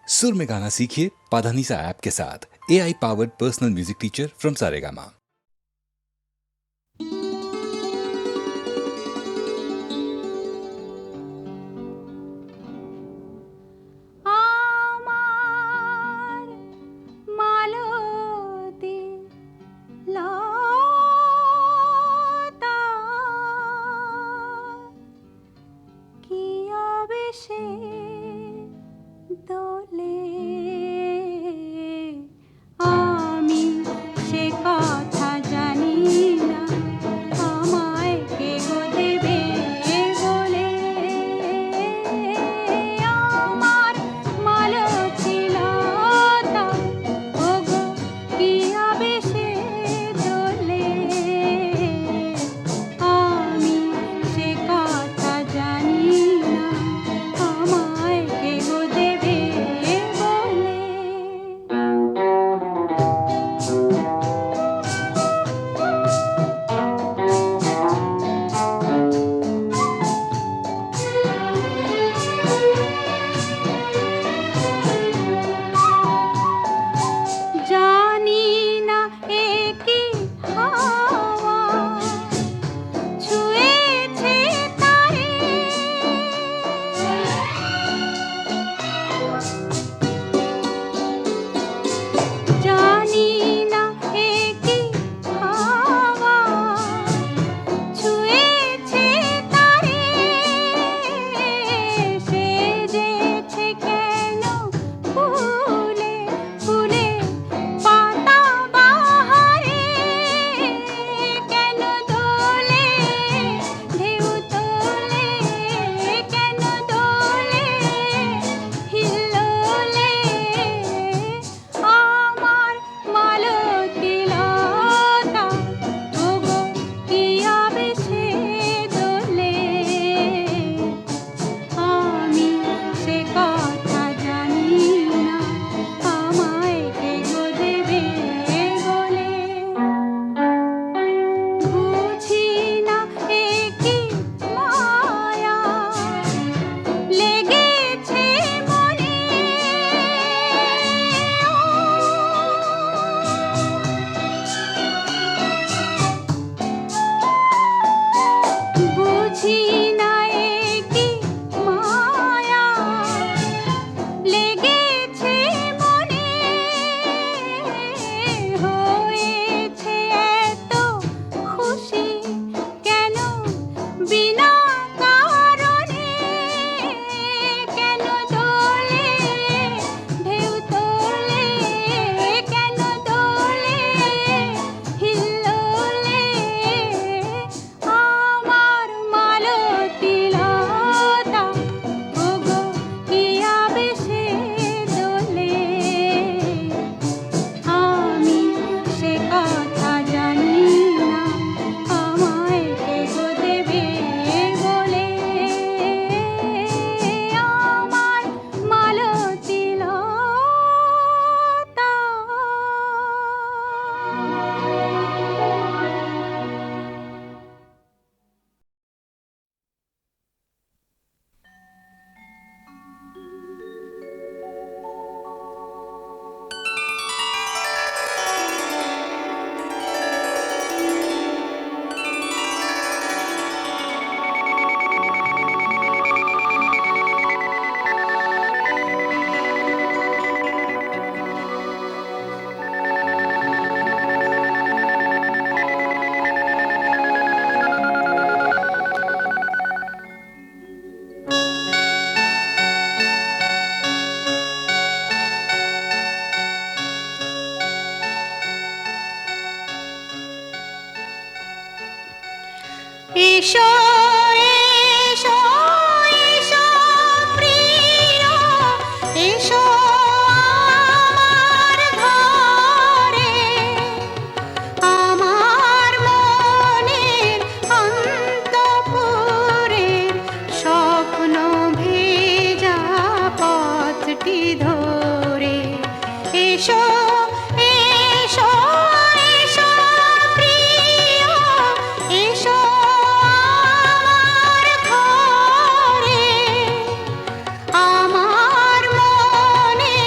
सुर में गाना सीखिए पाधानीसा ऐप के साथ। AI powered personal music teacher from Saregama. আমার মনে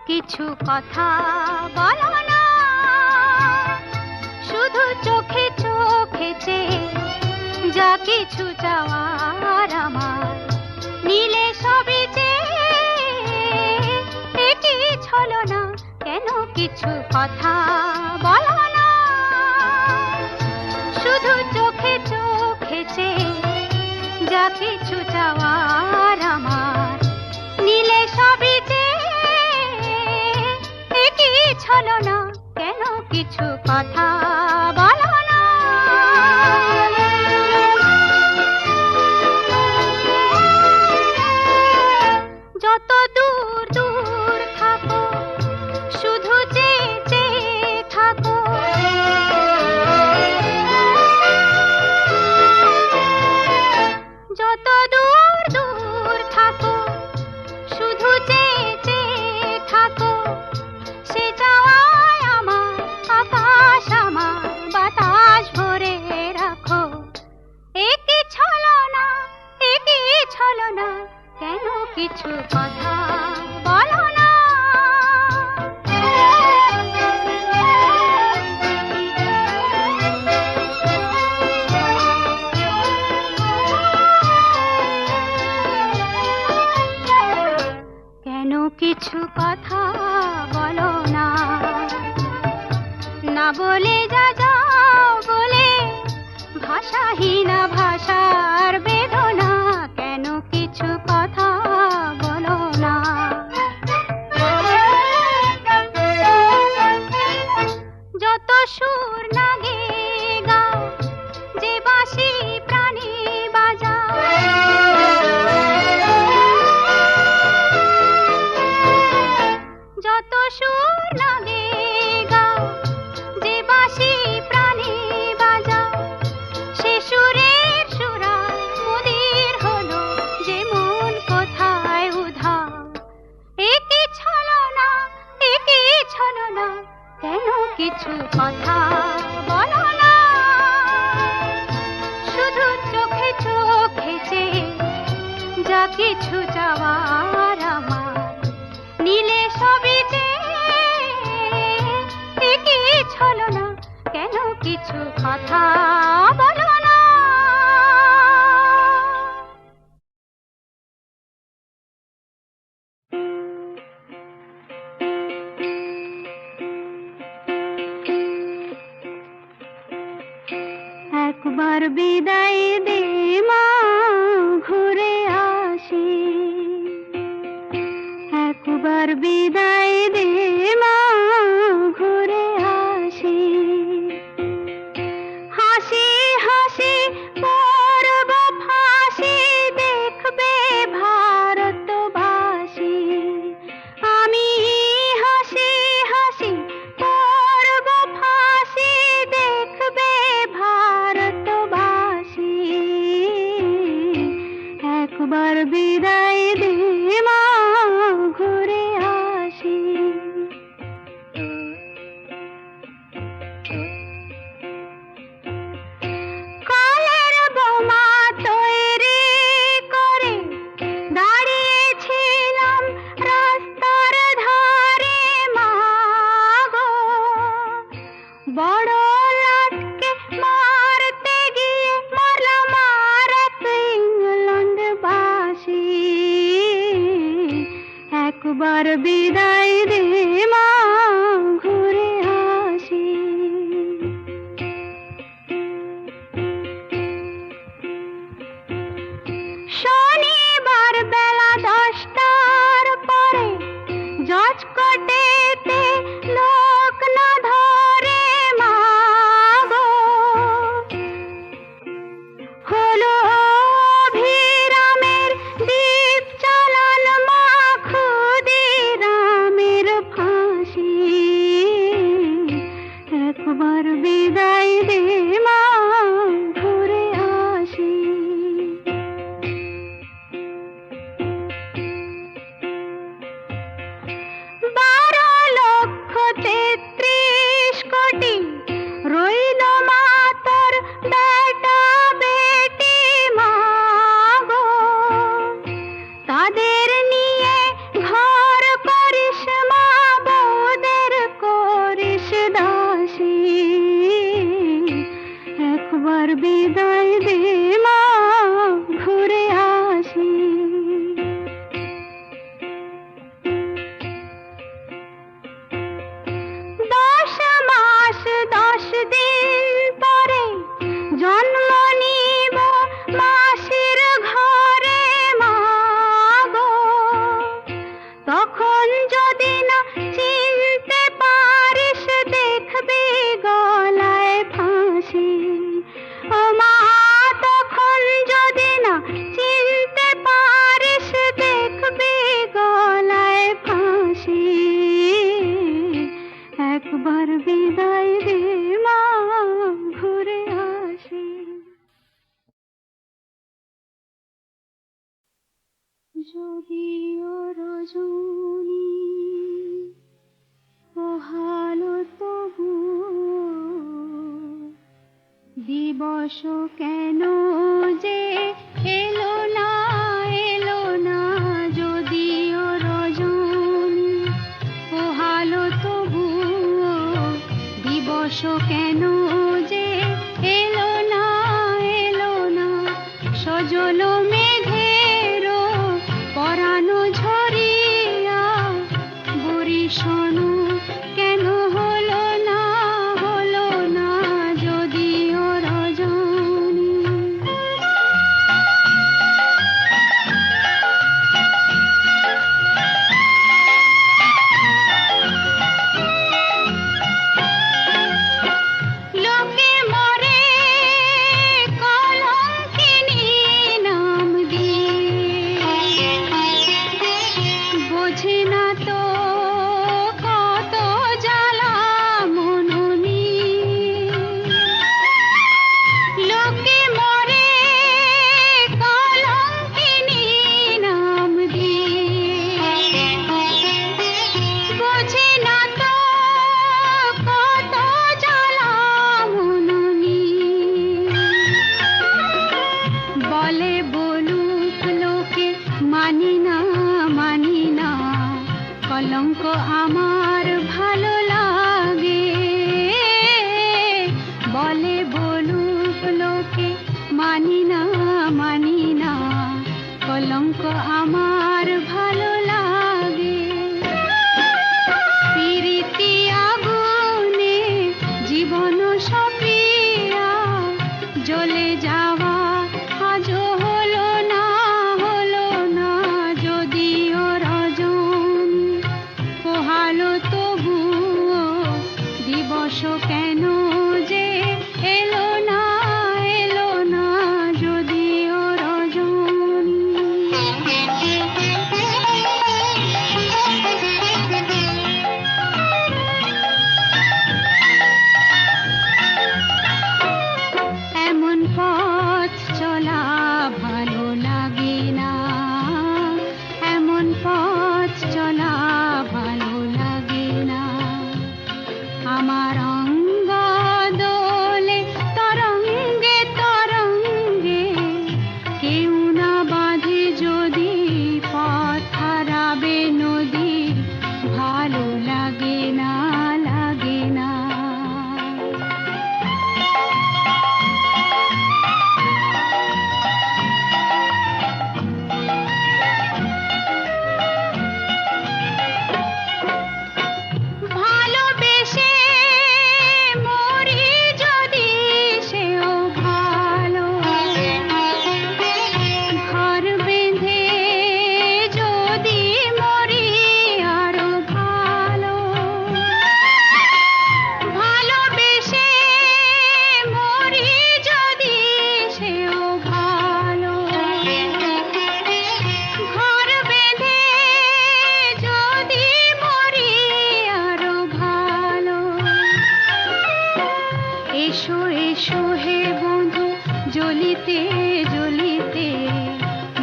কিছু কথা বলো না, শুধু চোখে চোখে চেয়ে যা কিছু চাওয়ার আমার নীলে সবই চেয়ে কি ছলনা, কেন কিছু কথা বলো না, শুধু চোখে চোখে চেয়ে যা কিছু চাওয়ার আমার নীলে সবই চেয়ে কি ছলনা, কেন কিছু কথা বলো না। যত দূর দূর থাকো শুধু চেয়ে চেয়ে থাকো, যত দূর দূর থাকো শুধু চেয়ে চেয়ে থাকো, সে চাওয়ায় আমার আকাশ আমার বাতাস ভরে রাখো। একই ছলনা, একই ছলনা, কেন কিছু কথা বলো না। কেন কিছু কথা বলো না, না বলে যা যাও বলে ভাষাহীনা ভাষার বেদনা, কেন কিছু কথা বলো না। যত সুর নাগে গাও যে বাঁশি প্রাণী বাজাও, যত সুর লাগে গাও যে বাঁশি প্রাণী বাজাও, সে সুরের সুরা মুদির হলো যে মন কোথায় উধাও। একই ছলনা, একই ছলনা, কেন কিছু কথা বলো না, শুধু চোখে চোখে চেয়ে যা কিছু চাওয়ার আমার নীলে সবই চেয়ে কি ছলনা, কেন কিছু কথা বলো না। একবার বিদায় দে মা, ঘুরে আসি, একবার বিদায় দে মা, ঘুরে আসি। হাসি হাসি পরব ফাঁসি, দেখবে ভারতবাসী। আমি হাসি হাসি পরব ফাঁসি, দেখবে ভারতবাসী। একবার বিদায় দে মা, ঘুরে আসি। কালের বোমা তৈরি করে দাঁড়িয়েছিলাম রাস্তার ধারে মা গো, বড় লাটকে মারতে গিয়ে মারলাম আর এক ইংল্যান্ডবাসী। একবার বিদায় দে মা, ঘুরে আসি। শনিবার বেলা 10টার পরে জজ কোর্টেতে লোক না ধরে মা গো, হলো অভিরামের দীপ চালান মা, ক্ষুদিরামের ফাঁসি। তখন যদি না চিনতে পারিস দেখবি গলায় ফাঁসি ও মা তখন যদি না চিনতে পারিস দেখবি গলায় ফাঁসি একবার বিদায় দে মা ঘুরে আসি যদিও রজনী পোহালো তবু দিবস কেন যে এলো না যদিও রজনী পোহালো তবু দিবস কেন যে এলো না সজল মেঘেরও পরানো ঝরিয়া বরিশন কেন হলো না যদিও রজনী লোকে মরে কলঙ্কিনী নাম দিয়ে বোঝে না তো কত জ্বালা মননি লোকে মরে কলঙ্কিনী নাম দিয়ে বোঝে না তো কত জ্বালা মননি বলে বলুক লোকে মানি না কলঙ্ক আমার ভালো লাগে বলে বলুক লোকে মানি না কলঙ্ক আমার ভালো লাগে প্রীতি আগুনে জীবন সপিয়া জ্বলে যাওয়া আজও হলো না যদিও রজনী পোহালো তবু দিবস কেন যে এলো না যদিও রজনী এমন পথ চলা ভালো লাগে না এমন পথ চলা ভালো লাগে না আমার অঙ্গ দোলে তরঙ্গে কেউ না বাঁধে যদি পথ হারাবে নদী ভালো লাগে না ভালোবেসে মরি যদি সেও ভালো ঘর বেঁধে যদি মরি আরো ভালো ভালোবেসে মরি যদি সেও ভালো ঘর বেঁধে যদি মরি আরো ভালো এসো হে বন্ধু জ্বলিতে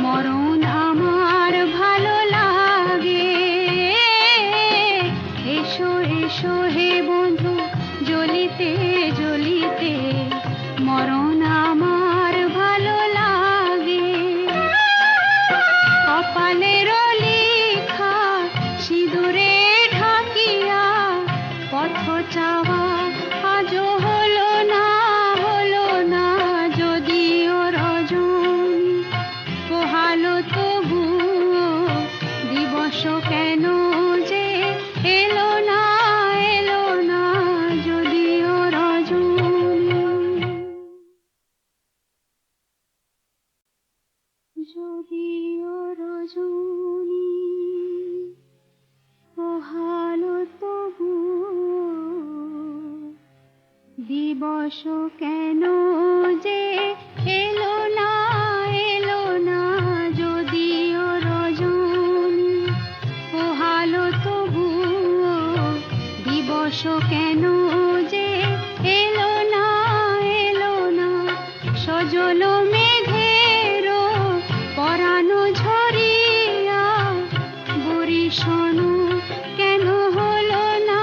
মরণ আমার ভালো লাগে এসো হে বন্ধু জ্বলিতে মরণ আমার ভালো লাগে কপালের লেখা সিঁদুরে ঢাকিয়া পথ চাওয়া আজও হলো না যদিও রজনী পোহালো তবু দিবস কেন যে এলো না যদিও রজনী যদিও রজনী দিবস কেন যে এলো না যদিও রজনী পোহালো তবুও দিবস কেন যে এলো না সজল মেঘেরও পরানো ঝরিয়া বরিশনু কেন হলো না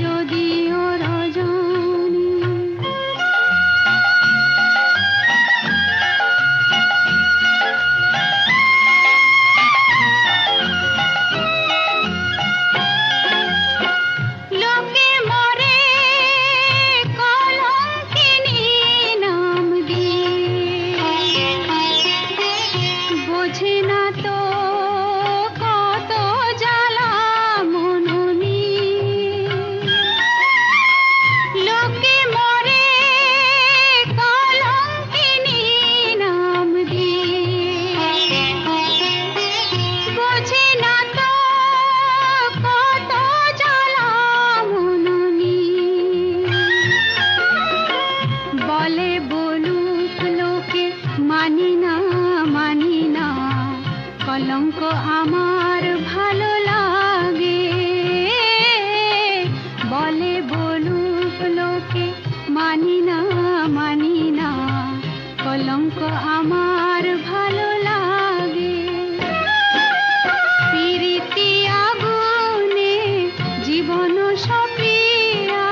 যদিও রজনী লোকে মরে কলঙ্কিনী নাম দিয়ে বোঝে না তো কত জ্বালা মননি লোকে মরে কলঙ্কিনী নাম দিয়ে বোঝে না তো কত জ্বালা মননি বলে বলুক লোকে মানি না কলঙ্ক আমার ভালো লাগে বলে বলুক লোকে মানি না কলঙ্ক আমার ভালো লাগে প্রীতি আগুনে জীবন সপিয়া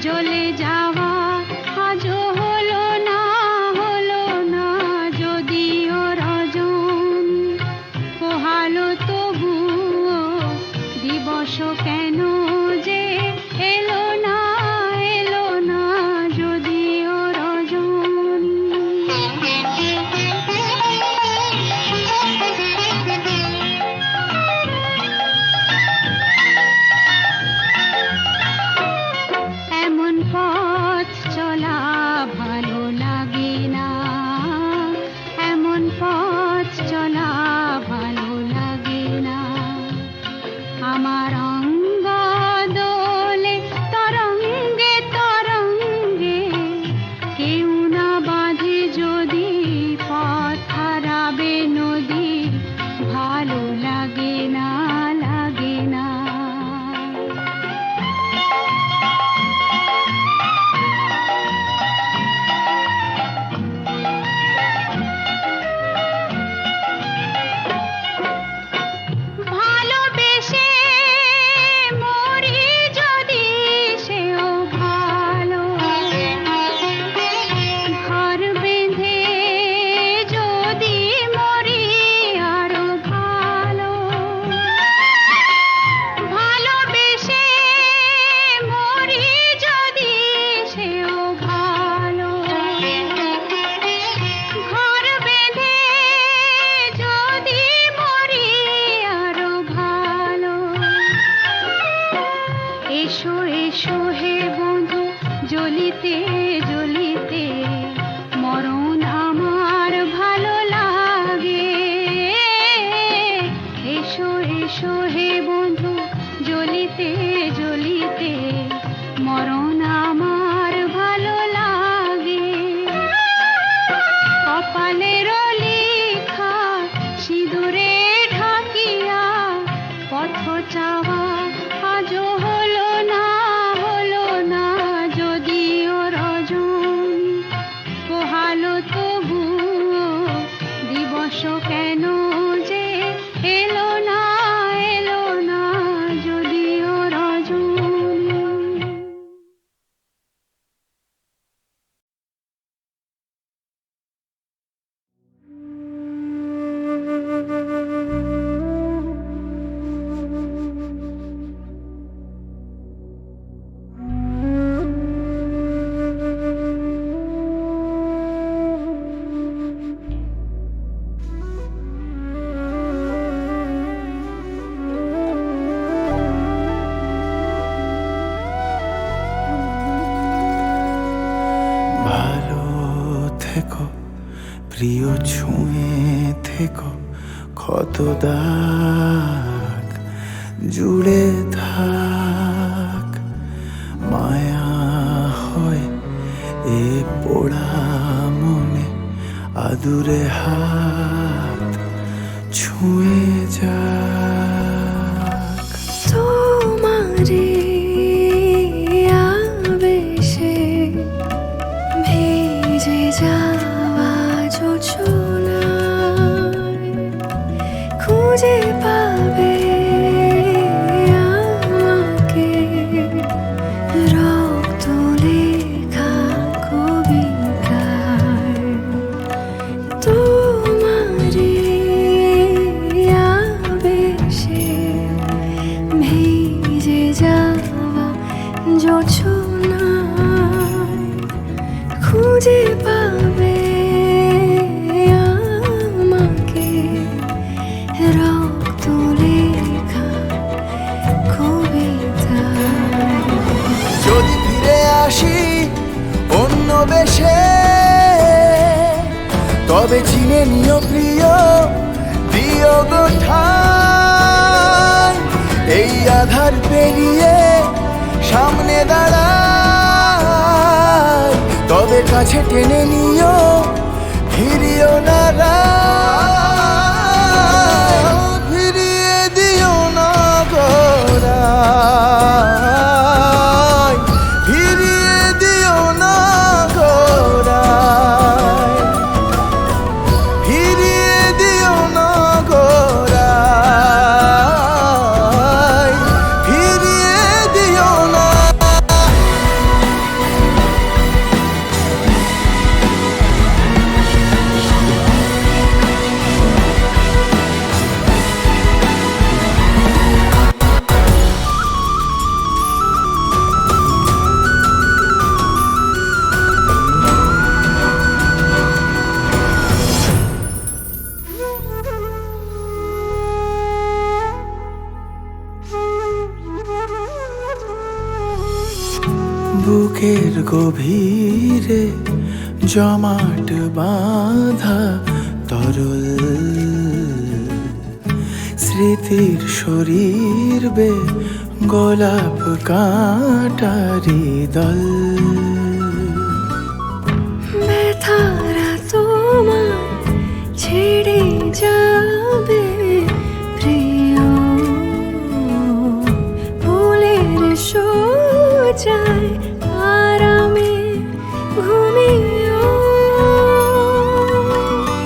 জ্বলে যাওয়া আজও হলো না যদিও রজনী পোহালো তবুও দিবস কেন যে এলো না যদিও এমন পথ চলা ভালো লাগে না এমন পথ চলা ভালো লাগে না আমার অঙ্গ দোলে তরঙ্গে কেউ না বাঁধে যদি পথ হারাবে নদী ভালো লাগে না ভালোবেসে মরি যদি সেও ভালো ঘর বেঁধে যদি মরি আরো ভালো ভালোবেসে মরি যদি সেও ভালো ঘর বেঁধে যদি মরি আরো ভালো এসো হে বন্ধু জ্বলিতে মরণ আমার ভালো লাগে এসো হে বন্ধু জ্বলিতে মরণ আমার ভালো লাগে কপালের লেখা সিঁদুরে ঢাকিয়া পথ চাওয়া আজও হলো না যদিও রজনী পোহালো তবুও দিবস কেন যে এলো না যদিও রজনী প্রিয় ছুঁয়ে থেকো ক্ষত দাগ জুড়ে থাক মায়া অদূরে হাত ছুঁয়ে যাক। তোমারে আবেশে ভেজে যাওয়া জোছনায় খুঁজে পাবে আমাকে রক্ত লেখা কবিতায়। তোমারে আবেশে ভেজে যাওয়া জোছনায় খুঁজে পাবে আমাকে রক্ত লেখা কবিতায়। যদি ফিরে আসি অন্য বেশে, তবে চিনে নিও প্রিয় বিয়োগ ঠাই। এই আধার পেরিয়ে সামনে দাঁড়াই, তবে কাছে টেনে নিও ফিরিও না রায়। ফিরিয়ে দিও না গোড়ায়, ফিরিয়ে দিও না গোড়ায়, ফিরিয়ে দিও না গোড়ায়, ফিরিয়ে দিও না। বুকের গভীরে জমাট বাঁধা তরল স্মৃতির শরীর বে গোলাপ কাঁটারি দল। ব্যথারা তোমায় ছেড়ে যাবে প্রিয়, ফুলের সোজায় আরামে ঘুমিও।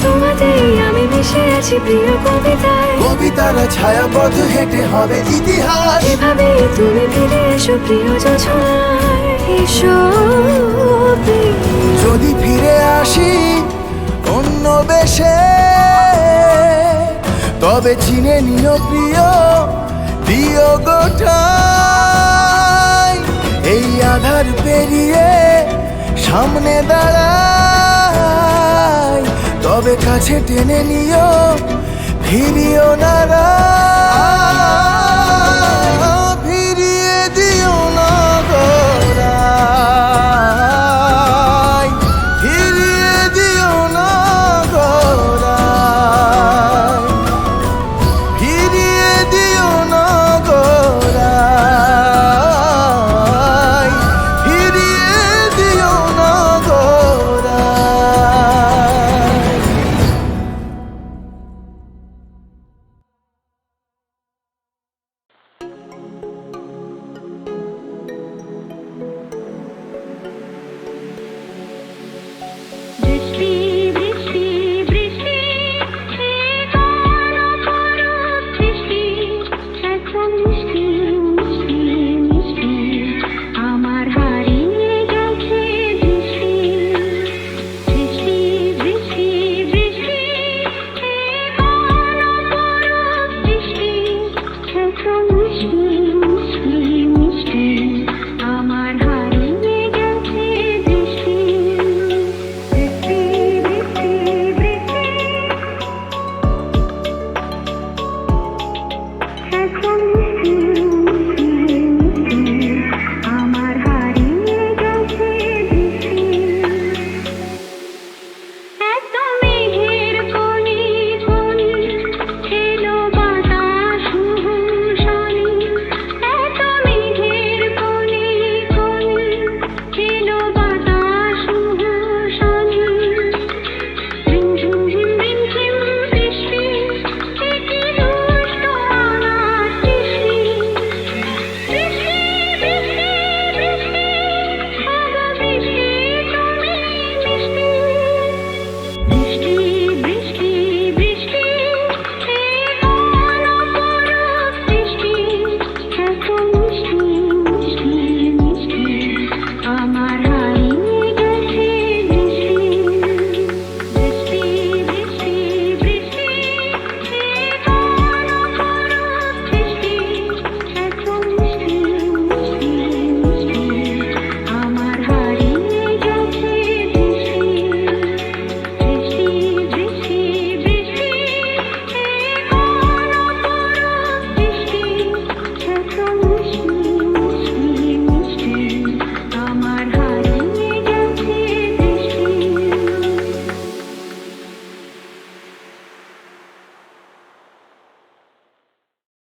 তোমাতেই আমি মিশে আছি প্রিয় কবিতায়, কবিতারা ছায়াপথ হেঁটে হবে ইতিহাস। এভাবে তুমি ফিরে এসো প্রিয় জোছনায়, এসো প্রিয়। যদি ফিরে আসি অন্য বেশে, তবে চিনে নিও প্রিয় বিয়োগ ঠাই। এই আধার পেরিয়ে সামনে দাঁড়াই, তবে কাছে টেনে নিও ফিরিও না রায়।